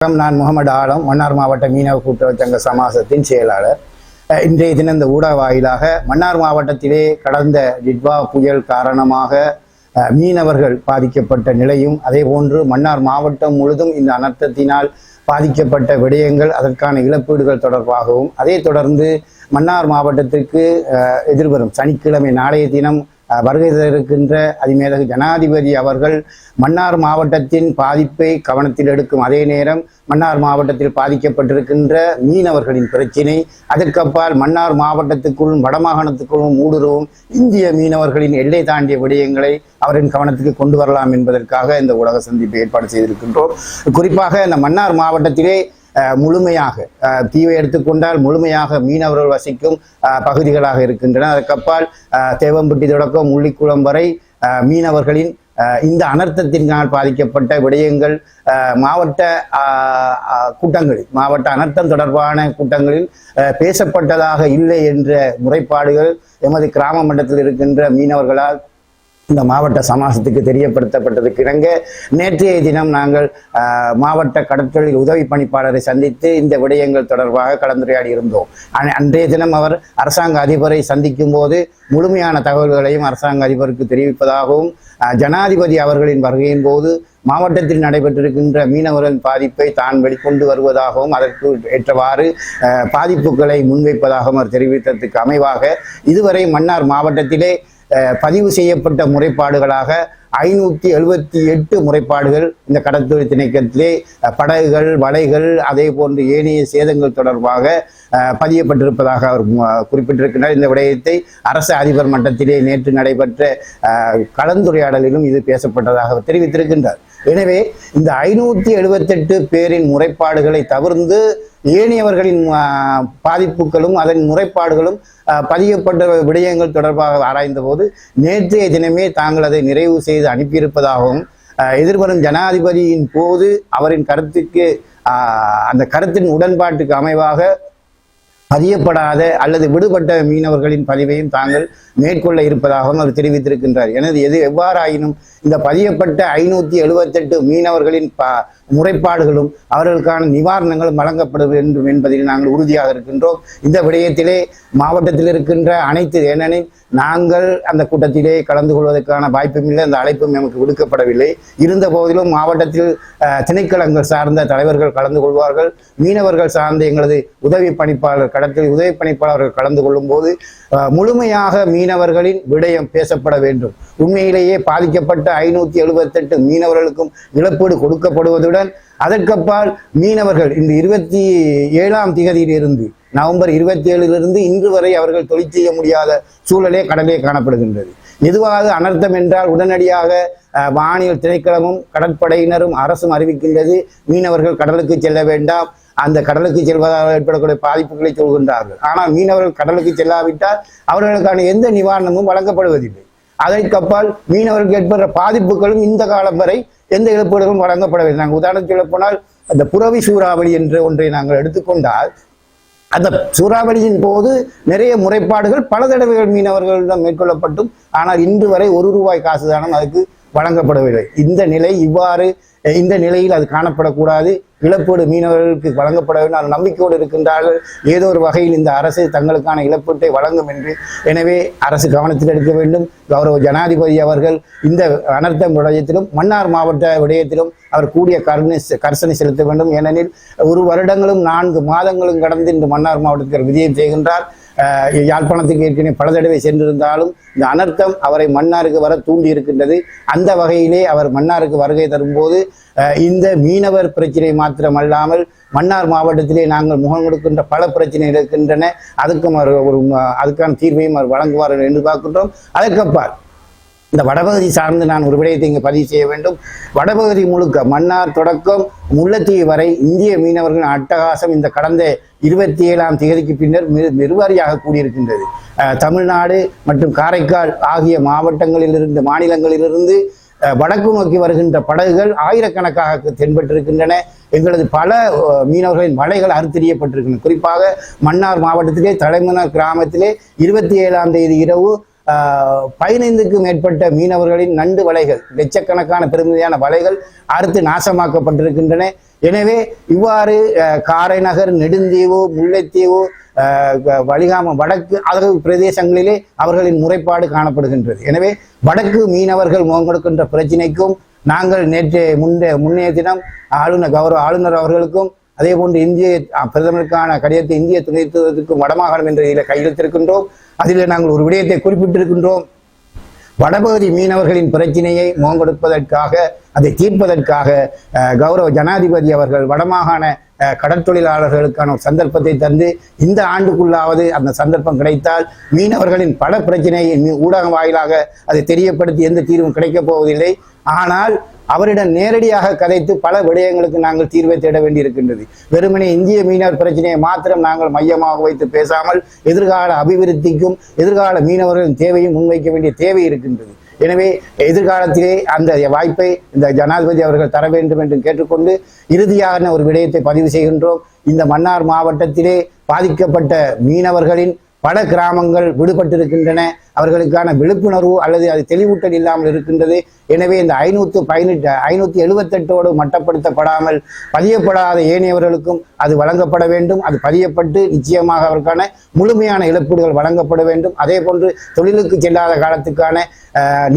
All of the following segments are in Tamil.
நான் முகமது ஆலம், மன்னார் மாவட்ட மீனவ கூட்டுறவு சங்க சமாசத்தின் செயலாளர். இன்றைய தினம் இந்த ஊடக வாயிலாக மன்னார் மாவட்டத்திலே கடந்த டிட்வா புயல் காரணமாக மீனவர்கள் பாதிக்கப்பட்ட நிலையும், அதே போன்று மன்னார் மாவட்டம் முழுதும் இந்த அனர்த்தத்தினால் பாதிக்கப்பட்ட விடயங்கள், அதற்கான இழப்பீடுகள் தொடர்பாகவும், அதே தொடர்ந்து மன்னார் மாவட்டத்திற்கு எதிர்வரும் சனிக்கிழமை நாளைய தினம் வருகை இருக்கின்ற அதிமேதகு ஜனாதிபதி அவர்கள் மன்னார் மாவட்டத்தின் பாதிப்பை கவனத்தில் எடுக்கும் அதே நேரம் மன்னார் மாவட்டத்தில் பாதிக்கப்பட்டிருக்கின்ற மீனவர்களின் பிரச்சினை, அதற்கப்பால் மன்னார் மாவட்டத்துக்குள்ளும் வடமாகாணத்துக்குள்ளும் ஊடுருவும் இந்திய மீனவர்களின் எல்லை தாண்டிய விடயங்களை அவரின் கவனத்துக்கு கொண்டு வரலாம் என்பதற்காக இந்த ஊடக சந்திப்பை ஏற்பாடு செய்திருக்கின்றோம். குறிப்பாக இந்த மன்னார் மாவட்டத்திலே முழுமையாக தீவை எடுத்துக்கொண்டால் முழுமையாக மீனவர்கள் வசிக்கும் பகுதிகளாக இருக்கின்றன. அதற்கப்பால் தேவம்பட்டி தொடக்கம் முள்ளிக்குளம் வரை மீனவர்களின் இந்த அனர்த்தத்தினால் பாதிக்கப்பட்ட விடயங்கள் மாவட்ட கூட்டங்களில், மாவட்ட அனர்த்தம் தொடர்பான கூட்டங்களில் பேசப்பட்டதாக இல்லை என்ற முறைப்பாடுகள் எமது கிராம மண்டலத்தில் இருக்கின்ற மீனவர்களால் இந்த மாவட்ட சமாசத்துக்கு தெரியப்படுத்தப்பட்டதுக்கு இணங்க நேற்றைய தினம் நாங்கள் மாவட்ட கடற்றொழில் உதவி பணிப்பாளரை சந்தித்து இந்த விடயங்கள் தொடர்பாக கலந்துரையாடி இருந்தோம். அன்றைய தினம் அவர் அரசாங்க அதிபரை சந்திக்கும் போது முழுமையான தகவல்களையும் அரசாங்க அதிபருக்கு தெரிவிப்பதாகவும், ஜனாதிபதி அவர்களின் வருகையின் போது மாவட்டத்தில் நடைபெற்றிருக்கின்ற மீனவர்களின் பாதிப்பை தான் வெளிக்கொண்டு வருவதாகவும், அதற்கு ஏற்றவாறு பாதிப்புகளை முன்வைப்பதாகவும் அவர் தெரிவித்ததற்கு அமைவாக இதுவரை மன்னார் மாவட்டத்திலே பதிவு செய்யப்பட்ட முறைப்பாடுகளாக 578 முறைப்பாடுகள் இந்த கடற்தொழில் திணைக்களத்திலே படகுகள், வலைகள், அதே போன்று ஏனைய சேதங்கள் தொடர்பாக பதியப்பட்டிருப்பதாக அவர் குறிப்பிட்டிருக்கிறார். இந்த விடயத்தை அரசு அதிபர் மட்டத்திலே நேற்று நடைபெற்ற கலந்துரையாடலிலும் இது பேசப்பட்டதாக அவர் தெரிவித்திருக்கின்றார். எனவே இந்த 578 பேரின் முறைப்பாடுகளை தவிர்த்து ஏனையவர்களின் பாதிப்புகளும் அதன் முறைப்பாடுகளும் பதியப்பட்ட விடயங்கள் தொடர்பாக ஆராய்ந்த போது நேற்றைய தினமே தாங்கள் அதை நிறைவு செய்து அனுப்பியிருப்பதாகவும், எதிர்வரும் ஜனாதிபதியின் போது அவரின் கருத்துக்கு அந்த கருத்தின் உடன்பாட்டுக்கு அமைவாக பதியப்படாத அல்லது விடுபட்ட மீனவர்களின் பதிவையும் தாங்கள் மேற்கொள்ள இருப்பதாகவும் அவர் தெரிவித்திருக்கின்றார். எனது எவ்வாறாயினும் இந்த பதியப்பட்ட 578 மீனவர்களின் முறைப்பாடுகளும் அவர்களுக்கான நிவாரணங்களும் வழங்கப்பட வேண்டும் என்பதில் நாங்கள் உறுதியாக இருக்கின்றோம். இந்த விடயத்திலே மாவட்டத்தில் இருக்கின்ற அனைத்து, ஏனெனில் நாங்கள் அந்த கூட்டத்திலே கலந்து கொள்வதற்கான வாய்ப்பும் இல்லை, அந்த அழைப்பும் நமக்கு விடுக்கப்படவில்லை. இருந்த போதிலும் மாவட்டத்தில் திணைக்களங்கள் சார்ந்த தலைவர்கள் கலந்து கொள்வார்கள். மீனவர்கள் சார்ந்த எங்களது உதவி பணிப்பாளர், கடற்கரை உதவி பணிப்பாளர்கள் கலந்து கொள்ளும் போது முழுமையாக மீனவர்களின் விடயம் பேசப்பட வேண்டும். உண்மையிலேயே பாதிக்கப்பட்ட 578 மீனவர்களுக்கும் இழப்பீடு கொடுக்கப்படுவதுடன் அதற்கப்பால் மீனவர்கள் இந்த 27ஆம் தேதியிலிருந்து நவம்பர் 27 இன்று வரை அவர்கள் தொழில் செய்ய முடியாத சூழலே கடலே காணப்படுகின்றது. எதுவாக அனர்த்தம் என்றால் உடனடியாக வானியல் திணைக்களமும் கடற்படையினரும் அரசும் அறிவிக்கின்றது, மீனவர்கள் கடலுக்கு செல்ல வேண்டாம், அந்த கடலுக்கு செல்வதால் ஏற்படக்கூடிய பாதிப்புகளை சொல்கின்றார்கள். ஆனால் மீனவர்கள் கடலுக்கு செல்லாவிட்டால் அவர்களுக்கான எந்த நிவாரணமும் வழங்கப்படுவதில்லை. அதற்கப்பால் மீனவர்களுக்கு ஏற்படுற பாதிப்புகளும் இந்த காலம் வரை எந்த இழப்பீடுகளும் வழங்கப்படவில்லை. நாங்கள் உதாரணம் சொல்ல போனால் அந்த புரவி சூறாவளி என்ற ஒன்றை நாங்கள் எடுத்துக்கொண்டால், அந்த சூறாவளியின் போது நிறைய முறைப்பாடுகள் பல தடவைகள் மீனவர்களிடம் மேற்கொள்ளப்பட்டும் ஆனால் இன்று வரை ₹1 காசு தானம் அதுக்கு வழங்கப்படவில்லை. இந்த நிலையில் அது காணப்படக்கூடாது. இழப்பீடு மீனவர்களுக்கு வழங்கப்பட வேண்டும் நம்பிக்கையோடு இருக்கின்றார்கள். ஏதோ ஒரு வகையில் இந்த அரசு தங்களுக்கான இழப்பீட்டை வழங்கும் என்று. எனவே அரசு கவனத்தில் எடுக்க வேண்டும். கௌரவ ஜனாதிபதி அவர்கள் இந்த அனர்த்த விடயத்திலும் மன்னார் மாவட்ட விடயத்திலும் அவர் கூடிய கரிசனை செலுத்த வேண்டும். ஏனெனில் 1 வருடங்களும் 4 மாதங்களும் கடந்து இன்று மன்னார் மாவட்டத்தில் விஜயம் செய்கின்றார். யாழ்ப்பாணத்துக்கு ஏற்கனவே பல தடவை சென்றிருந்தாலும் இந்த அனர்த்தம் அவரை மன்னாருக்கு வர தூண்டி இருக்கின்றது. அந்த வகையிலே அவர் மன்னாருக்கு வருகை தரும்போது இந்த மீனவர் பிரச்சனை மாத்திரமல்லாமல் மன்னார் மாவட்டத்திலே நாங்கள் முகம் கொடுக்கின்ற பல பிரச்சனைகள் இருக்கின்றன. அதுக்கான தீர்வையும் அவர் வழங்குவார் என்று எதிர்பார்க்கின்றோம். அதற்கப்பால் இந்த வடபகுதி சார்ந்து நான் ஒரு விடயத்தை இங்கு பதிவு செய்ய வேண்டும். வடபகுதி முழுக்க மன்னார் தொடக்கம் முல்லைத்தீவு வரை இந்திய மீனவர்களின் அட்டகாசம் இந்த கடந்த 27ஆம் தேதிக்கு பின்னர் நிர்வாரியாக கூடியிருக்கின்றது. தமிழ்நாடு மற்றும் காரைக்கால் ஆகிய மாநிலங்களிலிருந்து வடக்கு நோக்கி வருகின்ற படகுகள் ஆயிரக்கணக்காக தென்பட்டிருக்கின்றன. எங்களது பல மீனவர்களின் வலைகள் அறுத்தெறியப்பட்டிருக்கின்றன. குறிப்பாக மன்னார் மாவட்டத்திலே தலைமன்னார் கிராமத்திலே 27ஆம் தேதி இரவு 15க்கும் மேற்பட்ட மீனவர்களின் நண்டு வலைகள், லட்சக்கணக்கான பெருமதியான வலைகள் அறுத்து நாசமாக்கப்பட்டிருக்கின்றன. எனவே இவ்வாறு காரைநகர், நெடுந்தீவு, முல்லைத்தீவு, வலிகாமம் வடக்கு அழகு பிரதேசங்களிலே அவர்களின் முறைப்பாடு காணப்படுகின்றது. எனவே வடக்கு மீனவர்கள் முகம் கொடுக்கின்ற பிரச்சினைக்கும் நாங்கள் முன்னைய தினம் கௌரவ ஆளுநர் அவர்களுக்கும் அதே போன்று இந்திய பிரதமருக்கான கடிதத்தை இந்திய துணை தூதருக்கும் வடமாகாணம் என்ற இதில் கையெழுத்திருக்கின்றோம். அதில் நாங்கள் ஒரு விடயத்தை குறிப்பிட்டிருக்கின்றோம். வடபகுதி மீனவர்களின் பிரச்சினையை முகம் கொடுப்பதற்காக, அதை தீர்ப்பதற்காக கௌரவ ஜனாதிபதி அவர்கள் வடமாகாண கடற்தொழிலாளர்களுக்கான ஒரு சந்தர்ப்பத்தை தந்து இந்த ஆண்டுக்குள்ளாவது அந்த சந்தர்ப்பம் கிடைத்தால் மீனவர்களின் பல பிரச்சனையை ஊடகம் வாயிலாக அதை தெரியப்படுத்தி எந்த தீர்வும் கிடைக்கப் போவதில்லை. ஆனால் அவரிடம் நேரடியாக கதைத்து பல விடயங்களுக்கு நாங்கள் தீர்வை தேட வேண்டியிருக்கின்றது. வெறுமனே இந்திய மீனவர் பிரச்சனையை மாத்திரம் நாங்கள் மையமாக வைத்து பேசாமல் எதிர்கால அபிவிருத்திக்கும் எதிர்கால மீனவர்களின் தேவையும் முன்வைக்க வேண்டிய தேவை இருக்கின்றது. எனவே எதிர்காலத்திலே அந்த வாய்ப்பை இந்த ஜனாதிபதி அவர்கள் தர வேண்டும் என்று கேட்டுக்கொண்டு இறுதியான ஒரு விடயத்தை பதிவு செய்கின்றோம். இந்த மன்னார் மாவட்டத்திலே பாதிக்கப்பட்ட மீனவர்களின் பல கிராமங்கள் விடுபட்டிருக்கின்றன. அவர்களுக்கான விழிப்புணர்வு அல்லது அது தெளிவூட்டல் இல்லாமல் இருக்கின்றது. எனவே இந்த 578 மட்டப்படுத்தப்படாமல் பதியப்படாத ஏனையவர்களுக்கும் அது வழங்கப்பட வேண்டும். அது பதியப்பட்டு நிச்சயமாக அவருக்கான முழுமையான இழப்பீடுகள் வழங்கப்பட வேண்டும். அதே போன்று தொழிலுக்கு செல்லாத காலத்துக்கான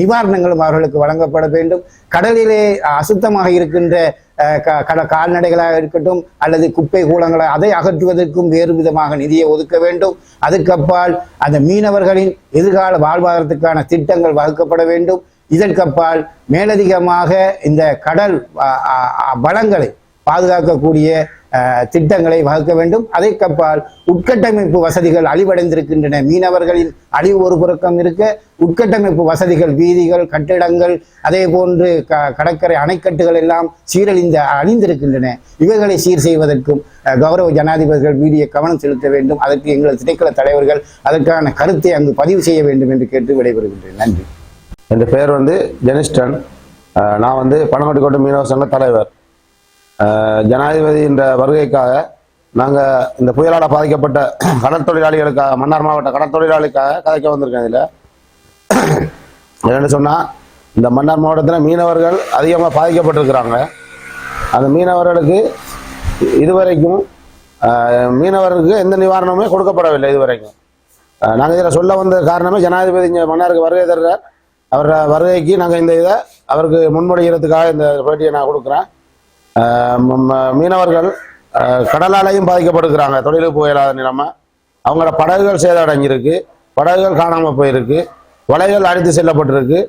நிவாரணங்களும் அவர்களுக்கு வழங்கப்பட வேண்டும். கடலிலே அசுத்தமாக இருக்கின்ற கால்நடைகளாக இருக்கட்டும் அல்லது குப்பை கூலங்களை அதை அகற்றுவதற்கும் வேறு விதமாக நிதியை ஒதுக்க வேண்டும். அதுக்கப்பால் அந்த மீனவர்களின் எதிர்கால வாழ்வாதாரத்துக்கான திட்டங்கள் வகுக்கப்பட வேண்டும். இதற்கப்பால் மேலதிகமாக இந்த கடல் வளங்களை பாதுகாக்கக்கூடிய திட்டங்களை வகுக்க வேண்டும். அதற்கப்பால் உட்கட்டமைப்பு வசதிகள் அழிவடைந்திருக்கின்றன. மீனவர்களின் அழிவு ஒரு புறக்கம் இருக்க, உட்கட்டமைப்பு வசதிகள், வீதிகள், கட்டிடங்கள், அதே போன்று கடற்கரை அணைக்கட்டுகள் எல்லாம் அழிந்திருக்கின்றன. இவைகளை சீர் செய்வதற்கும் கௌரவ ஜனாதிபதிகள் வீடிய கவனம் செலுத்த வேண்டும். அதற்கு எங்கள் திணைக்கள தலைவர்கள் அதற்கான கருத்தை அங்கு பதிவு செய்ய வேண்டும் என்று கேட்டு விடைபெறுகின்றேன். நன்றி. என் பேர் ஜெனிஸ்டன். நான் பனங்கோட்டை மீனவர் சங்க தலைவர். ஜனாதிபதி என்ற வருகைக்காக நாங்கள் இந்த புயலால் பாதிக்கப்பட்ட கடற்தொழிலாளிகளுக்காக, மன்னார் மாவட்ட கடற்தொழிலாளிக்காக கதைக்க வந்திருக்கேன். இதில் என்னென்னு சொன்னால், இந்த மன்னார் மாவட்டத்தில் மீனவர்கள் அதிகமாக பாதிக்கப்பட்டிருக்கிறாங்க. அந்த மீனவர்களுக்கு இதுவரைக்கும் மீனவர்களுக்கு எந்த நிவாரணமே கொடுக்கப்படவில்லை இதுவரைக்கும். நாங்கள் இதில் சொல்ல வந்த காரணமே ஜனாதிபதி இங்கே மன்னாருக்கு வருகை தர்றார். அவர் வருகைக்கு நாங்கள் இந்த இதை அவருக்கு முன்மொழிகிறதுக்காக இந்த பேட்டியை நான் கொடுக்குறேன். மீனவர்கள் கடலாலையும் பாதிக்கப்படுகிறாங்க. தொழிலுக்கு போயிடாத நிலைமை. அவங்களோட படகுகள் சேதமடைஞ்சிருக்கு, படகுகள் காணாமல் போயிருக்கு, வலைகள் அடித்து செல்லப்பட்டிருக்கு.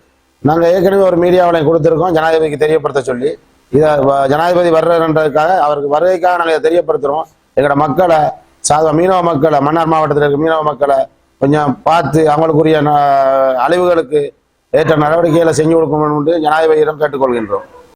நாங்கள் ஏற்கனவே ஒரு மீடியாவில் கொடுத்துருக்கோம் ஜனாதிபதிக்கு தெரியப்படுத்த சொல்லி. இதை ஜனாதிபதி வர்றதுன்றதுக்காக, அவருக்கு வருகைக்காக நாங்கள் இதை தெரியப்படுத்துகிறோம். எங்களோட மக்களை, மீனவ மக்களை, மன்னார் மாவட்டத்தில் இருக்க மீனவ மக்களை கொஞ்சம் பார்த்து அவங்களுக்குரிய அழிவுகளுக்கு ஏற்ற நடவடிக்கைகளை செஞ்சு கொடுக்கணும்னு ஜனாதிபதியிடம் கேட்டுக்கொள்கின்றோம்.